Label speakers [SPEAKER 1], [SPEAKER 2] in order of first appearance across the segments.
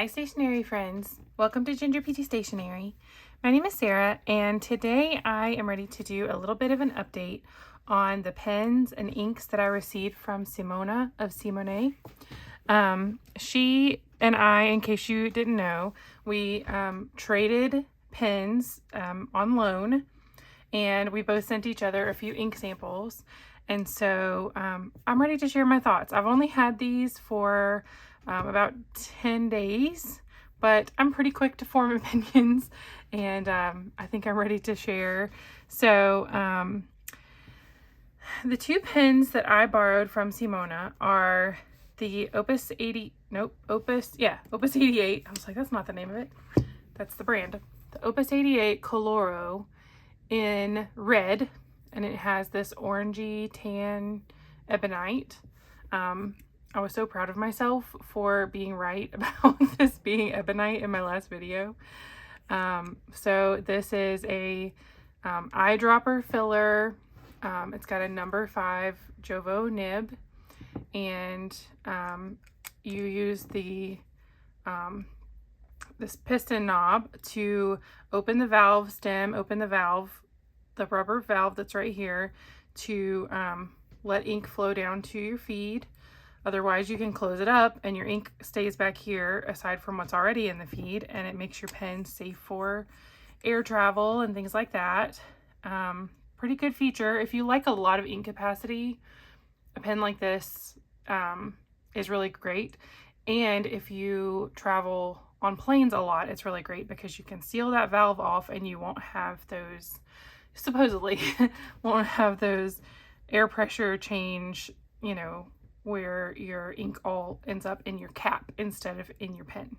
[SPEAKER 1] Hi stationery friends, welcome to Ginger PT Stationery. My name is Sarah and today I am ready to do a little bit of an update on the pens and inks that I received from Simona of Simone. She and I, in case you didn't know, we traded pens on loan, and we both sent each other a few ink samples. And so I'm ready to share my thoughts. I've only had these for about 10 days, but I'm pretty quick to form opinions, and I think I'm ready to share. So the two pens that I borrowed from Simona are the Opus 88. I was like, that's not the name of it. That's the brand. The Opus 88 Koloro in red, and it has this orangey tan ebonite. I was so proud of myself for being right about this being ebonite in my last video. So this is a eyedropper filler. It's got a number 5 Jovo nib, and you use the this piston knob to open the valve stem, the rubber valve that's right here, to let ink flow down to your feed. Otherwise, you can close it up and your ink stays back here aside from what's already in the feed, and it makes your pen safe for air travel and things like that. Pretty good feature. If you like a lot of ink capacity, a pen like this is really great. And if you travel on planes a lot, it's really great because you can seal that valve off and you won't have those, supposedly, won't have those air pressure change, you know, where your ink all ends up in your cap instead of in your pen.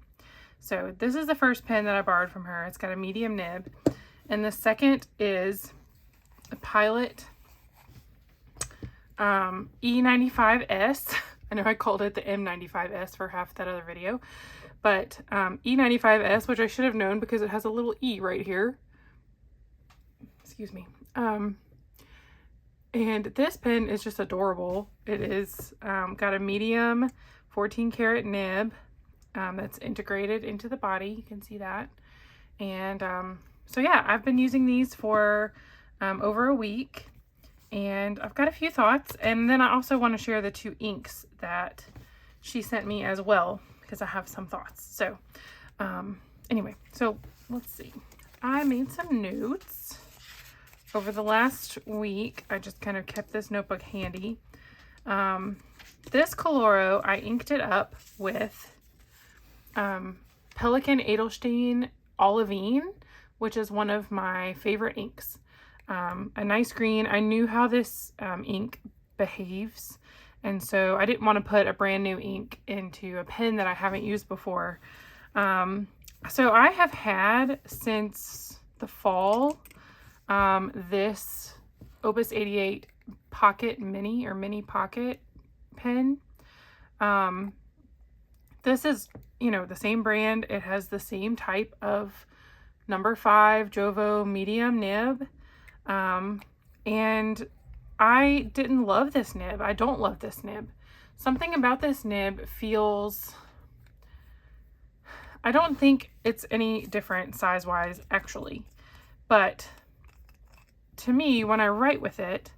[SPEAKER 1] So this is the first pen that I borrowed from her. It's got a medium nib. And the second is a Pilot E95S. I know I called it the M95S for half that other video, but E95S, which I should have known because it has a little E right here. Excuse me. And this pen is just adorable. It is got a medium 14 karat nib that's integrated into the body. You can see that. And so yeah, I've been using these for over a week, and I've got a few thoughts. And then I also want to share the two inks that she sent me as well, because I have some thoughts. So anyway, so let's see. I made some notes. Over the last week, I just kind of kept this notebook handy. This Koloro, I inked it up with Pelikan Edelstein Olivine, which is one of my favorite inks. A nice green. I knew how this ink behaves, and so I didn't want to put a brand new ink into a pen that I haven't used before. So I have had since the fall this Opus 88 Pocket Mini or Mini Pocket pen. This is, you know, the same brand. It has the same type of number 5 Jovo medium nib. And I didn't love this nib. I don't love this nib. Something about this nib feels, I don't think it's any different size-wise actually, but to me, when I write with it,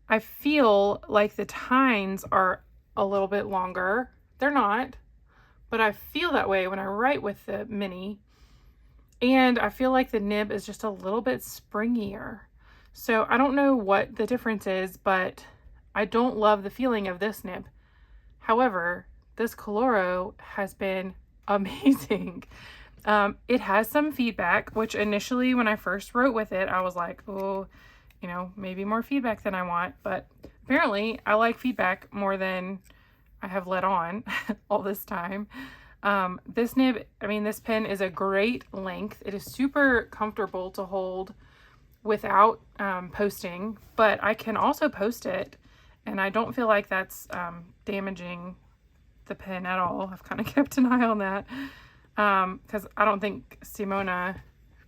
[SPEAKER 1] I feel like the tines are a little bit longer. They're not, but I feel that way when I write with the mini. And I feel like the nib is just a little bit springier. So I don't know what the difference is, but I don't love the feeling of this nib. However, this Koloro has been amazing. It has some feedback, which initially when I first wrote with it, I was like, oh, you know, maybe more feedback than I want. But apparently I like feedback more than I have let on all this time. This nib, I mean, this pen is a great length. It is super comfortable to hold without posting, but I can also post it, and I don't feel like that's damaging the pen at all. I've kind of kept an eye on that. Because I don't think Simona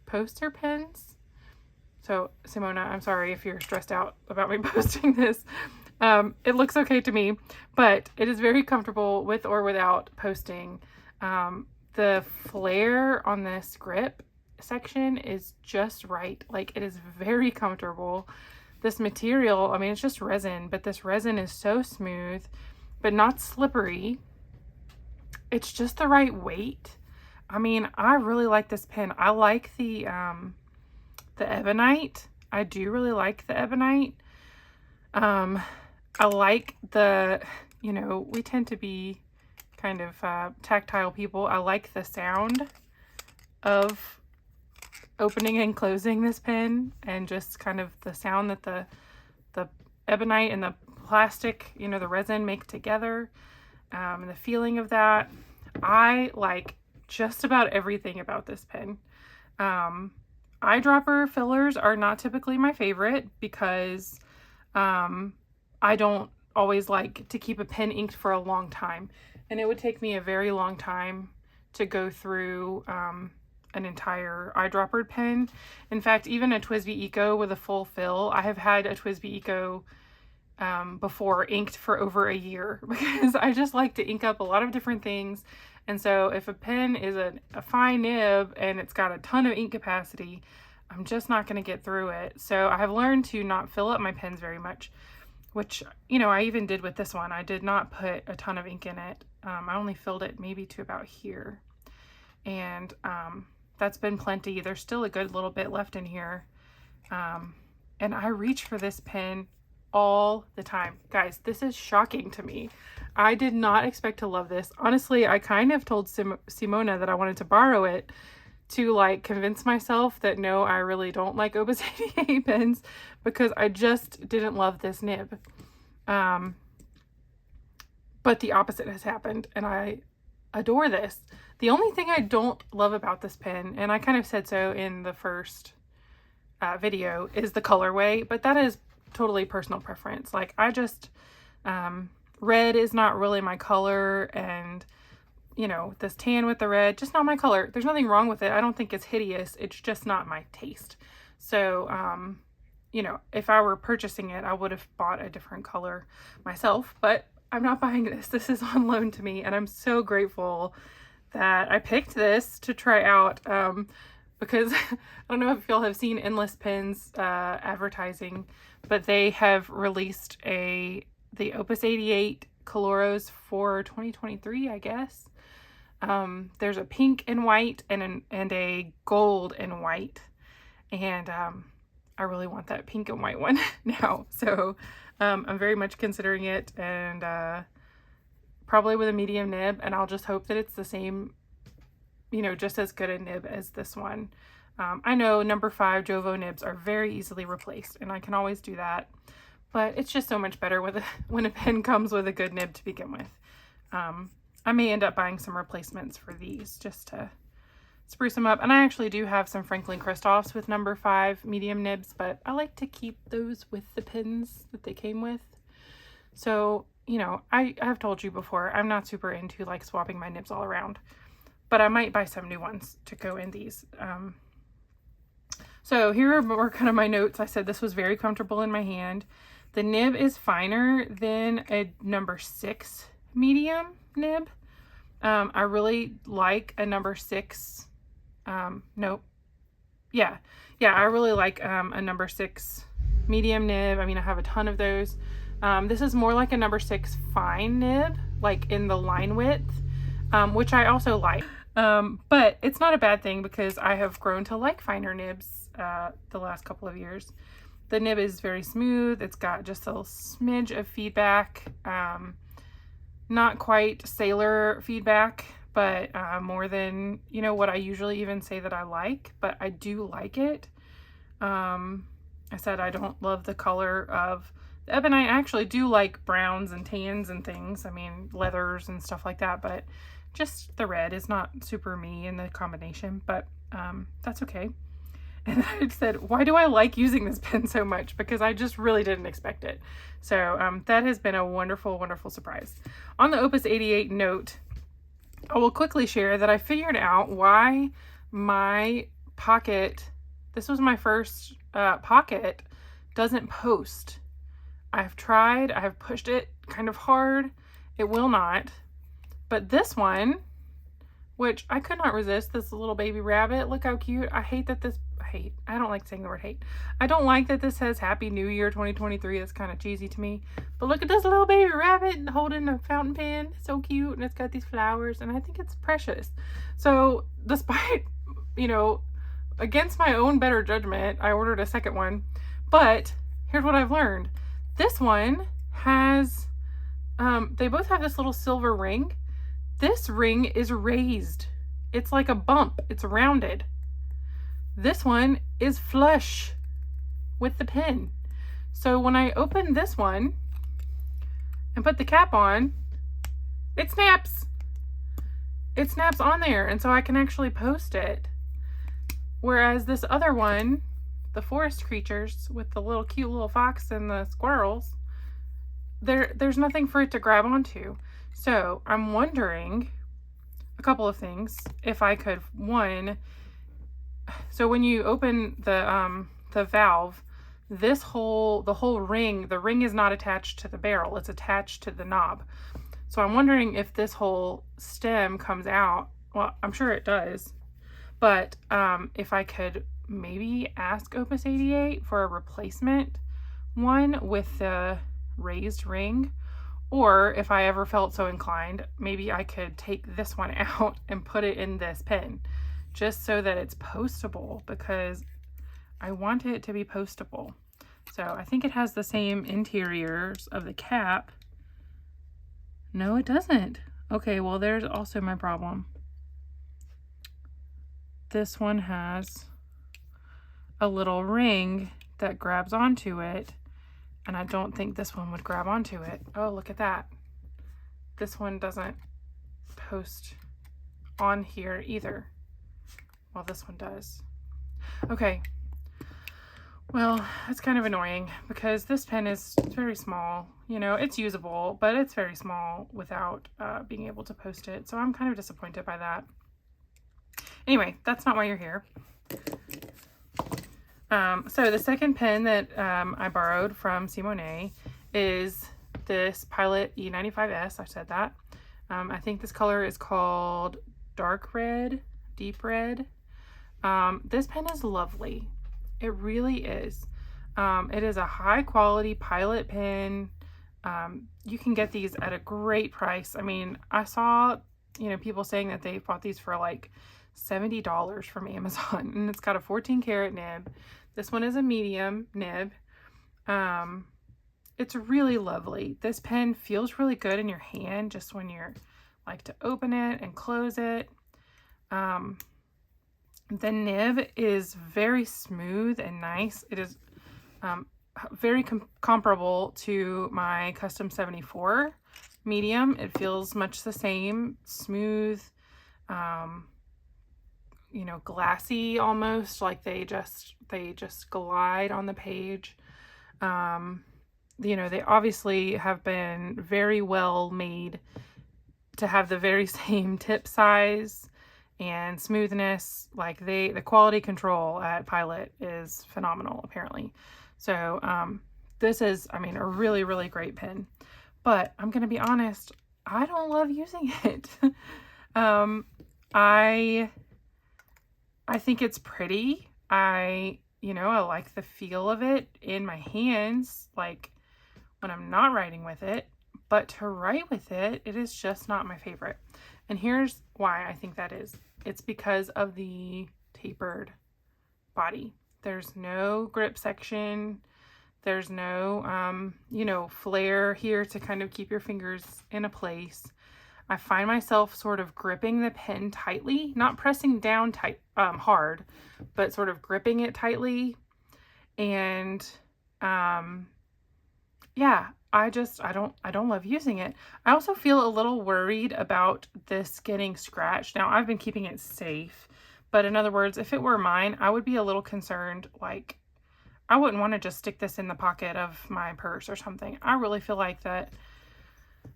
[SPEAKER 1] posts her pens. So Simona, I'm sorry if you're stressed out about me posting this. It looks okay to me, but it is very comfortable with or without posting. the flare on this grip section is just right. Like, it is very comfortable. This material, I mean, it's just resin, but this resin is so smooth, but not slippery. It's just the right weight. I mean, I really like this pen. I like the ebonite. I do really like the ebonite. I like the, you know, we tend to be kind of tactile people. I like the sound of opening and closing this pen, and just kind of the sound that the ebonite and the plastic, you know, the resin make together, and the feeling of that. I like just about everything about this pen. Eyedropper fillers are not typically my favorite because I don't always like to keep a pen inked for a long time, and it would take me a very long time to go through an entire eyedropper pen. In fact, even a TWSBI Eco with a full fill, I have had a TWSBI Eco before inked for over a year because I just like to ink up a lot of different things. And so if a pen is a fine nib and it's got a ton of ink capacity, I'm just not going to get through it. So I have learned to not fill up my pens very much, which, you know, I even did with this one. I did not put a ton of ink in it. I only filled it maybe to about here. And that's been plenty. There's still a good little bit left in here. And I reach for this pen all the time. Guys, this is shocking to me. I did not expect to love this. Honestly, I kind of told Simona that I wanted to borrow it to like convince myself that no, I really don't like Opus 88 pens, because I just didn't love this nib. But the opposite has happened, and I adore this. The only thing I don't love about this pen, and I kind of said so in the first video, is the colorway, but that is totally personal preference. Like, I just, red is not really my color, and, you know, this tan with the red, just not my color. There's nothing wrong with it. I don't think it's hideous. It's just not my taste. So, you know, if I were purchasing it, I would have bought a different color myself, but I'm not buying this. This is on loan to me, and I'm so grateful that I picked this to try out, because I don't know if y'all have seen Endless Pens advertising, but they have released the Opus 88 Koloros for 2023, I guess. There's a pink and white and a gold and white, and I really want that pink and white one now. So I'm very much considering it, and probably with a medium nib, and I'll just hope that it's the same, you know, just as good a nib as this one. I know number 5 Jovo nibs are very easily replaced, and I can always do that, but it's just so much better with when a pen comes with a good nib to begin with. I may end up buying some replacements for these just to spruce them up, and I actually do have some Franklin Christophs with number 5 medium nibs, but I like to keep those with the pins that they came with. So, you know, I have told you before, I'm not super into like swapping my nibs all around, but I might buy some new ones to go in these. So here are kind of my notes. I said this was very comfortable in my hand. The nib is finer than a number 6 medium nib. I really like a number 6. Nope. Yeah, I really like a number 6 medium nib. I mean, I have a ton of those. This is more like a number 6 fine nib, like in the line width, which I also like. But it's not a bad thing because I have grown to like finer nibs the last couple of years. The nib is very smooth. It's got just a smidge of feedback. Not quite sailor feedback, but more than, you know, what I usually even say that I like, but I do like it. I said I don't love the color of the ebonite. I actually do like browns and tans and things. I mean, leathers and stuff like that, but just the red is not super me in the combination, but that's okay. And I said, why do I like using this pen so much? Because I just really didn't expect it. So that has been a wonderful, wonderful surprise. On the Opus 88 note, I will quickly share that I figured out why my pocket, this was my first pocket, doesn't post. I've tried, I have pushed it kind of hard. It will not. But this one which I could not resist this little baby rabbit. Look how cute. I don't like saying the word hate. I don't like that this says Happy New Year 2023. That's kind of cheesy to me. But look at this little baby rabbit holding a fountain pen. It's so cute, and it's got these flowers, and I think it's precious. So despite, against my own better judgment, I ordered a second one. But here's what I've learned. This one has, they both have this little silver ring. This ring is raised. It's like a bump. It's rounded. This one is flush with the pin. So when I open this one and put the cap on, it snaps. It snaps on there, and so I can actually post it. Whereas this other one, the forest creatures with the little cute little fox and the squirrels, there's nothing for it to grab onto. So I'm wondering a couple of things. If I could, one, so when you open the valve, the whole ring, the ring is not attached to the barrel, it's attached to the knob. So I'm wondering if this whole stem comes out. Well, I'm sure it does, but if I could maybe ask Opus 88 for a replacement one with the raised ring, or if I ever felt so inclined, maybe I could take this one out and put it in this pen, just so that it's postable, because I want it to be postable. So I think it has the same interiors of the cap. No, it doesn't. Okay, well, there's also my problem. This one has a little ring that grabs onto it, and I don't think this one would grab onto it. Oh, look at that. This one doesn't post on here either. Well, this one does. Okay. Well, it's kind of annoying because this pen is very small. It's usable, but it's very small without being able to post it. So I'm kind of disappointed by that. Anyway, that's not why you're here. So the second pen that I borrowed from Simone is this Pilot E95S. I said that. I think this color is called Dark Red, Deep Red. This pen is lovely. It really is. It is a high quality Pilot pen. You can get these at a great price. I mean, I saw, people saying that they bought these for like $70 from Amazon, and it's got a 14 karat nib. This one is a medium nib. It's really lovely. This pen feels really good in your hand just when you're like to open it and close it. The nib is very smooth and nice. It is very comparable to my Custom 74 medium. It feels much the same, smooth, glassy almost, like they just glide on the page. They obviously have been very well made to have the very same tip size and smoothness. Like the quality control at Pilot is phenomenal, apparently. So this is, a really, really great pen. But I'm going to be honest, I don't love using it. I think it's pretty. I like the feel of it in my hands, like when I'm not writing with it. But to write with it, it is just not my favorite. And here's why I think that is. It's because of the tapered body. There's no grip section. There's no, flare here to kind of keep your fingers in a place. I find myself sort of gripping the pen tightly, not pressing down hard, but sort of gripping it tightly. And, yeah, I don't love using it. I also feel a little worried about this getting scratched. Now, I've been keeping it safe, but in other words, if it were mine, I would be a little concerned. Like, I wouldn't want to just stick this in the pocket of my purse or something. I really feel like that.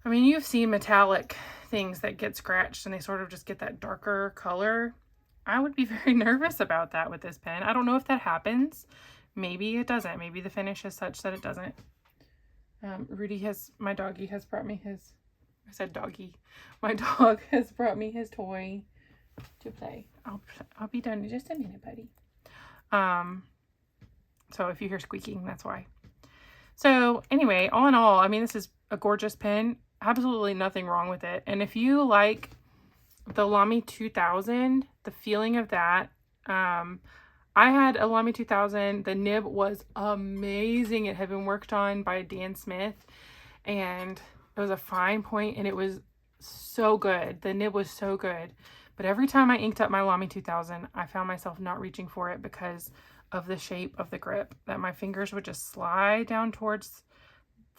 [SPEAKER 1] You've seen metallic things that get scratched and they sort of just get that darker color. I would be very nervous about that with this pen. I don't know if that happens. Maybe it doesn't. Maybe the finish is such that it doesn't. My doggy has brought me his, I said doggy. My dog has brought me his toy to play. I'll be done in just a minute, buddy. So if you hear squeaking, that's why. So anyway, all in all, I mean, this is a gorgeous pen. Absolutely nothing wrong with it. And if you like the Lamy 2000, the feeling of that, I had a Lamy 2000. The nib was amazing. It had been worked on by Dan Smith, and it was a fine point, and it was so good. The nib was so good. But every time I inked up my Lamy 2000, I found myself not reaching for it because of the shape of the grip, that my fingers would just slide down towards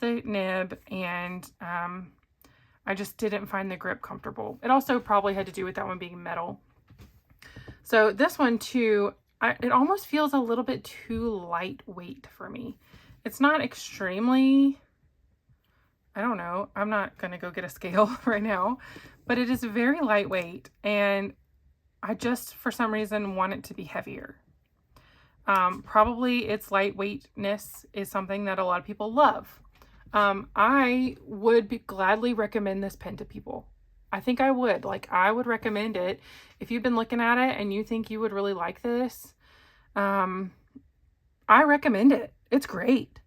[SPEAKER 1] the nib, and I just didn't find the grip comfortable. It also probably had to do with that one being metal. So this one too, it almost feels a little bit too lightweight for me. It's not extremely, I don't know, I'm not gonna go get a scale right now, but it is very lightweight, and I just for some reason want it to be heavier. Probably its lightweightness is something that a lot of people love. I would gladly recommend this pen to people. I think I would. Like, I would recommend it. If you've been looking at it and you think you would really like this, I recommend it. It's great,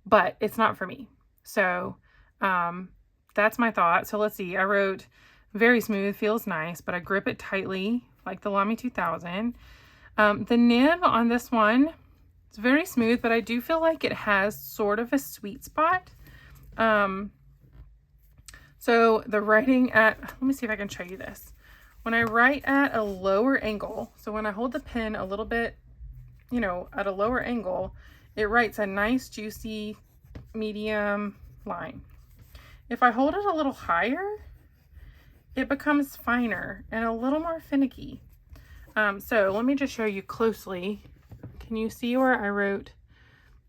[SPEAKER 1] but it's not for me. So, that's my thought. So let's see. I wrote very smooth, feels nice, but I grip it tightly like the Lamy 2000. The nib on this one, it's very smooth, but I do feel like it has sort of a sweet spot. So the writing at, let me see if I can show you this. When I write at a lower angle, so when I hold the pen a little bit, you know, at a lower angle, it writes a nice, juicy, medium line. If I hold it a little higher, it becomes finer and a little more finicky. So let me just show you closely. Can you see where I wrote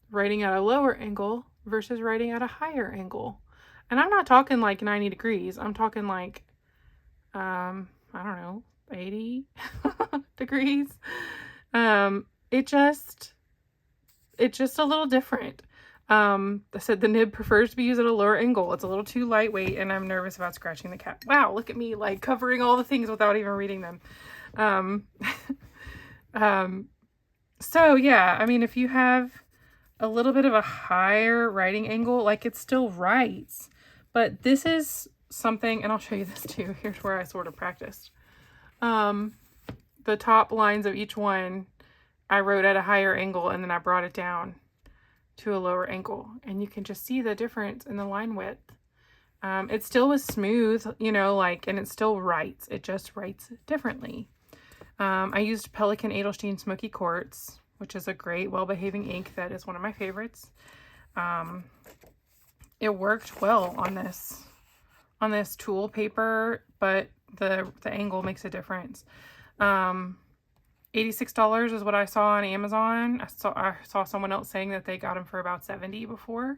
[SPEAKER 1] writing at a lower angle versus writing at a higher angle? And I'm not talking like 90 degrees. I'm talking like, I don't know, 80 degrees. It's just a little different. I said the nib prefers to be used at a lower angle. It's a little too lightweight, and I'm nervous about scratching the cap. Wow, look at me like covering all the things without even reading them. So yeah, I mean, if you have a little bit of a higher writing angle, like, it still writes, but this is something, and I'll show you this too. Here's where I sort of practiced. The top lines of each one, I wrote at a higher angle, and then I brought it down to a lower angle, and you can just see the difference in the line width. It still was smooth, you know, like, and it still writes. It just writes differently. I used Pelikan Edelstein Smoky Quartz, which is a great, well-behaving ink that is one of my favorites. It worked well on this tool paper, but the angle makes a difference. $86 is what I saw on Amazon. I saw someone else saying that they got them for about $70 before.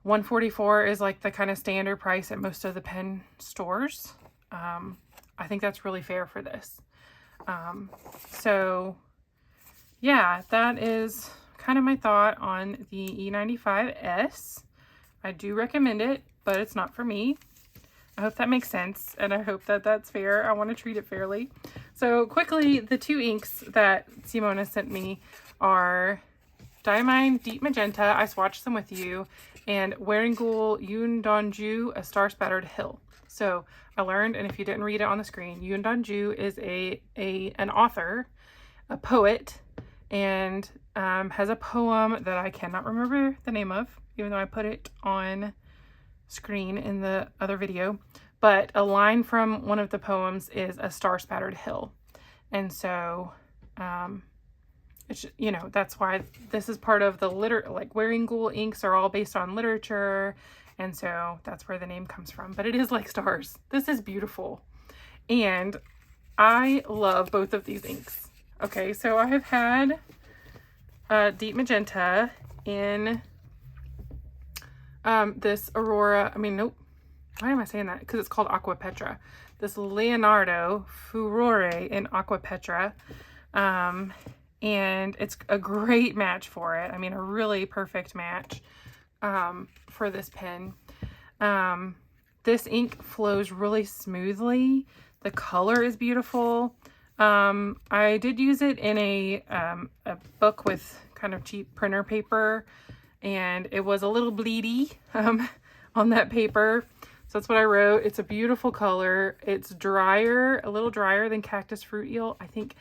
[SPEAKER 1] $144 is like the kind of standard price at most of the pen stores. I think that's really fair for this. So yeah, that is kind of my thought on the E95S. I do recommend it, but it's not for me. I hope that makes sense, and I hope that that's fair. I want to treat it fairly. So quickly, the two inks that Simona sent me are Diamine Deep Magenta, I swatched them with you, and Wearingeul Yoon Donju, a Star Spattered Hill. So I learned, and if you didn't read it on the screen, Yoon Donju is an author, a poet, and has a poem that I cannot remember the name of, even though I put it on screen in the other video. But a line from one of the poems is a star spattered hill. And so, it's, you know, that's why this is part of the like Wearingeul inks are all based on literature. And so that's where the name comes from. But it is like stars. This is beautiful. And I love both of these inks. Okay, so I have had Deep Magenta in this Aurora, why am I saying that? Because it's called Aqua Petra. This Leonardo Furore in Aqua Petra. And it's a great match for it. I mean, a really perfect match for this pen. This ink flows really smoothly. The color is beautiful. I did use it in a book with kind of cheap printer paper, and it was a little bleedy on that paper. So that's what I wrote. It's a beautiful color. It's drier, a little drier than Cactus Fruit Eel, I think.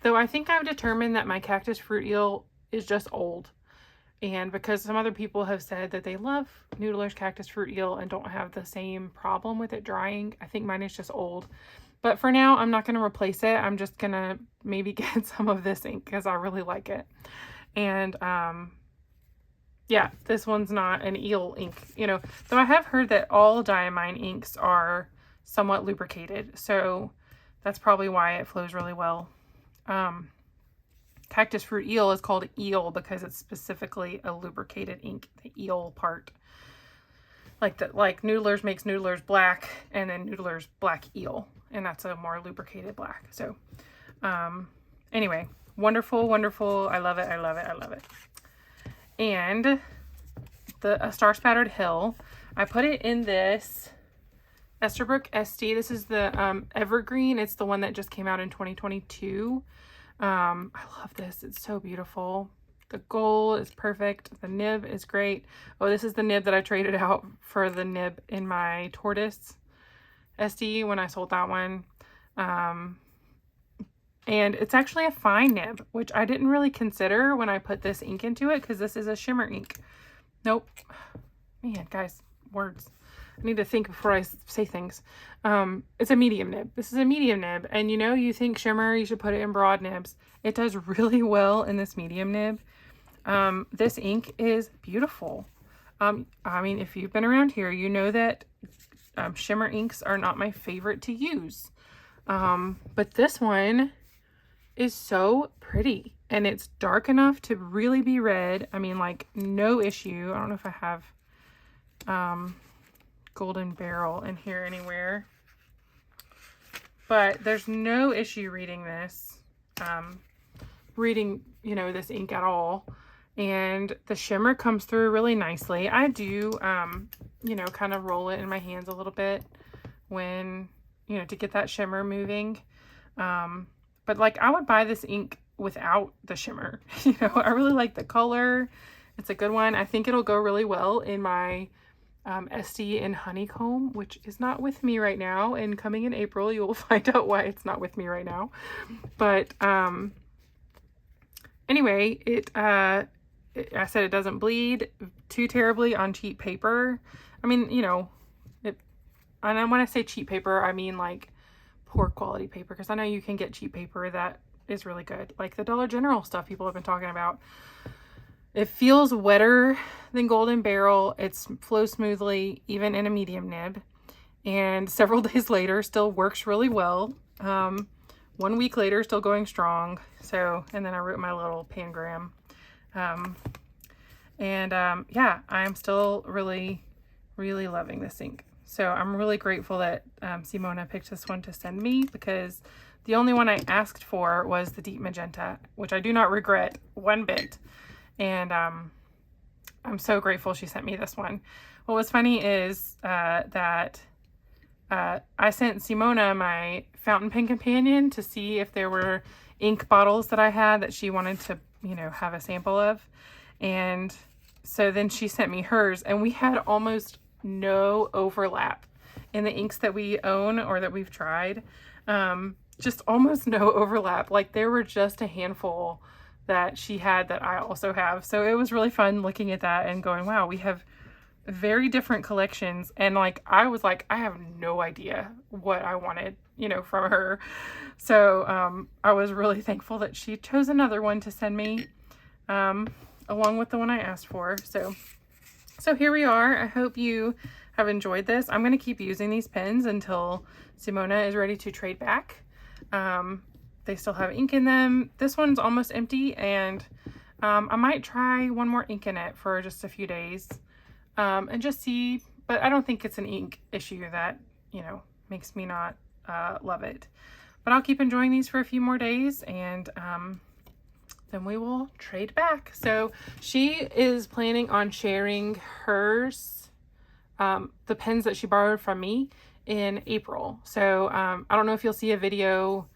[SPEAKER 1] Though I think I've determined that my Cactus Fruit Eel is just old. And because some other people have said that they love Noodler's Cactus Fruit Eel and don't have the same problem with it drying, I think mine is just old. But for now, I'm not going to replace it. I'm just going to maybe get some of this ink because I really like it. And yeah, this one's not an eel ink, you know, though I have heard that all Diamine inks are somewhat lubricated. So that's probably why it flows really well. Cactus Fruit Eel is called eel because it's specifically a lubricated ink, the eel part. Like Noodler's makes Noodler's black and then Noodler's black eel, and that's a more lubricated black. So anyway, wonderful, wonderful. I love it. I love it. I love it. And a Star Spattered Hill, I put it in this Esterbrook SD. This is the Evergreen. It's the one that just came out in 2022. I love this. It's so beautiful. The gold is perfect. The nib is great. Oh, this is the nib that I traded out for the nib in my Tortoise SD when I sold that one. And it's actually a fine nib, which I didn't really consider when I put this ink into it because this is a shimmer ink. Nope. Man, guys, words. I need to think before I say things. It's a medium nib. This is a medium nib. And you know, you think shimmer, you should put it in broad nibs. It does really well in this medium nib. This ink is beautiful. I mean, if you've been around here, you know that shimmer inks are not my favorite to use. But this one is so pretty, and it's dark enough to really be read. I mean, like, no issue. I don't know if I have Golden Barrel in here anywhere, but there's no issue reading this, you know, this ink at all. And the shimmer comes through really nicely. I do, you know, kind of roll it in my hands a little bit when, you know, to get that shimmer moving. But like, I would buy this ink without the shimmer. You know, I really like the color. It's a good one. I think it'll go really well in my SD in Honeycomb, which is not with me right now. And coming in April, you will find out why it's not with me right now. But anyway, I said it doesn't bleed too terribly on cheap paper. I mean, you know, and when I say cheap paper, I mean like poor quality paper, because I know you can get cheap paper that is really good, like the Dollar General stuff people have been talking about. It feels wetter than Golden Barrel. It flows smoothly even in a medium nib, and several days later still works really well. 1 week later, still going strong. So, and then I wrote my little pangram. Yeah, I'm still really, really loving this ink. So I'm really grateful that Simona picked this one to send me, because the only one I asked for was the deep magenta, which I do not regret one bit. And I'm so grateful she sent me this one. What was funny is that I sent Simona my fountain pen companion to see if there were ink bottles that I had that she wanted to, you know, have a sample of. And so then she sent me hers, and we had almost no overlap in the inks that we own or that we've tried. Just almost no overlap. Like, there were just a handful that she had that I also have. So it was really fun looking at that and going, wow, we have very different collections. And like, I was like, I have no idea what I wanted, you know, from her. So I was really thankful that she chose another one to send me along with the one I asked for. So here we are. I hope you have enjoyed this. I'm going to keep using these pens until Simona is ready to trade back. They still have ink in them. This one's almost empty, and I might try one more ink in it for just a few days and just see. But I don't think it's an ink issue that, you know, makes me not love it. But I'll keep enjoying these for a few more days, and then we will trade back. So she is planning on sharing hers, the pens that she borrowed from me, in April. So I don't know if you'll see a video.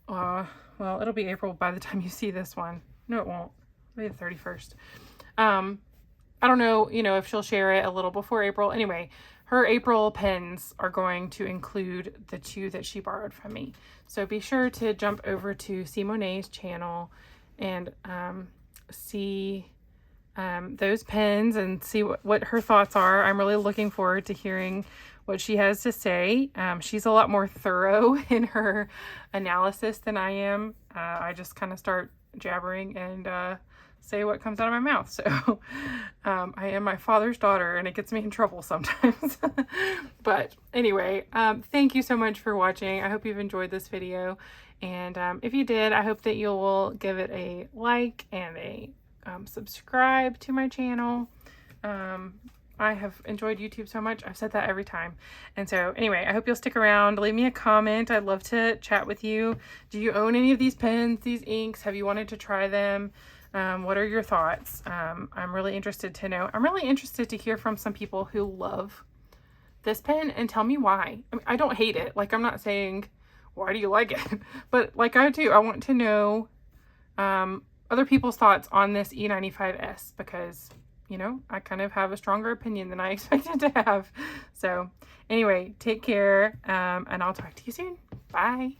[SPEAKER 1] Well, it'll be April by the time you see this one. No, it won't. It'll be the 31st. I don't know, if she'll share it a little before April. Anyway, her April pens are going to include the 2 that she borrowed from me. So be sure to jump over to Simone's channel and see those pens and see what her thoughts are. I'm really looking forward to hearing what she has to say. She's a lot more thorough in her analysis than I am. I just kind of start jabbering and say what comes out of my mouth. So I am my father's daughter, and it gets me in trouble sometimes. But anyway, thank you so much for watching. I hope you've enjoyed this video. And if you did, I hope that you will give it a like and a subscribe to my channel. I have enjoyed YouTube so much. I've said that every time. And so anyway, I hope you'll stick around. Leave me a comment. I'd love to chat with you. Do you own any of these pens, these inks? Have you wanted to try them? What are your thoughts? I'm really interested to know. I'm really interested to hear from some people who love this pen and tell me why. I mean, I don't hate it. Like, I'm not saying, why do you like it? But like I do, I want to know other people's thoughts on this E95S because, I kind of have a stronger opinion than I expected to have. So anyway, take care, and I'll talk to you soon. Bye.